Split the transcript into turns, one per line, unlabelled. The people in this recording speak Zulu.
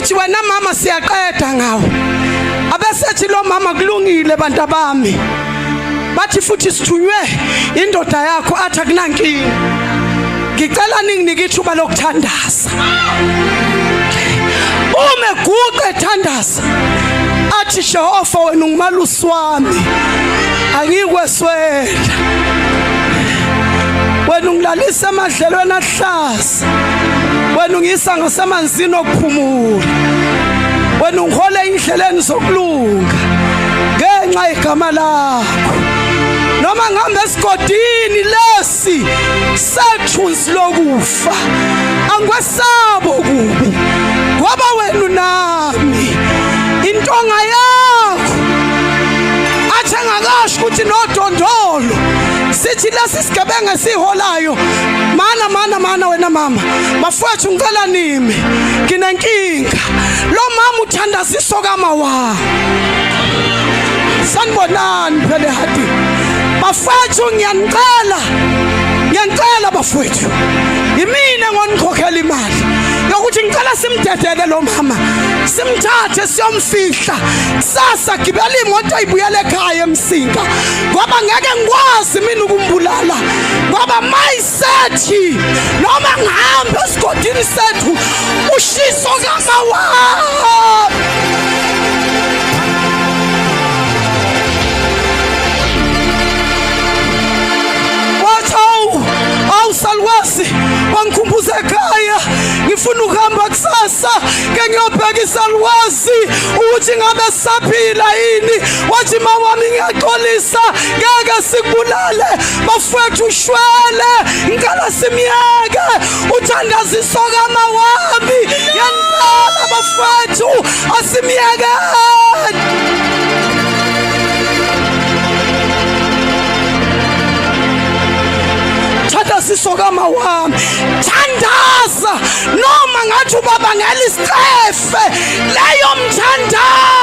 sithi wena mama siyaqeda ngawo abesethi lo mama kulungile bantu bami bathi futhi sithunywe indoda yakho athi akunankingi ngicela ninginike ithuba lokuthandaza uma guqe thandaza athi Jehova wena ungumalusi wami angikweswela wena ungilalisa emadlelweni ahlaza wena ungisa ngasemanzini okuphumula wena ungihole indleleni zokulunga ngenxa igama lakho noma ngihambe esigodini lesi sethunzi lokufa angikwesabo kubi ngoba wena unami intonga yakho athi angakasho ukuthi nodondolo sithi lesi sigebenga siholayo mana wena mama bafowethu ngicela nimi nginenkinga lo mama uthandaziso kamawa sanibonani phela hati bafowethu ngiyanicela bafowethu yimina ngonikokhela imali yokuthi ngicela simdedele lo mama simthathe siyomfihla sasa gibela imoto ayibuyele ekhaya eMsinga ngoba ngeke ngikwazi mina ukumbulala ngoba mayisethi noma ngihambe esigodini sethu ushiso kamawa Salwasi wangikhumbuza ekhaya ngifuna ukuhamba kusasa ke ngiyobheka isalwazi ukuthi ngabe saphila yini wathi mawami ngiyaxolisa ngeke sikubulale bafowethu ushwele ngicela simyeke uthandaziso kamawami yanicela bafowethu asimyeke thandaziso kamawami thandaza noma ngathi ubaba ngelisitrefe leyo mthandazo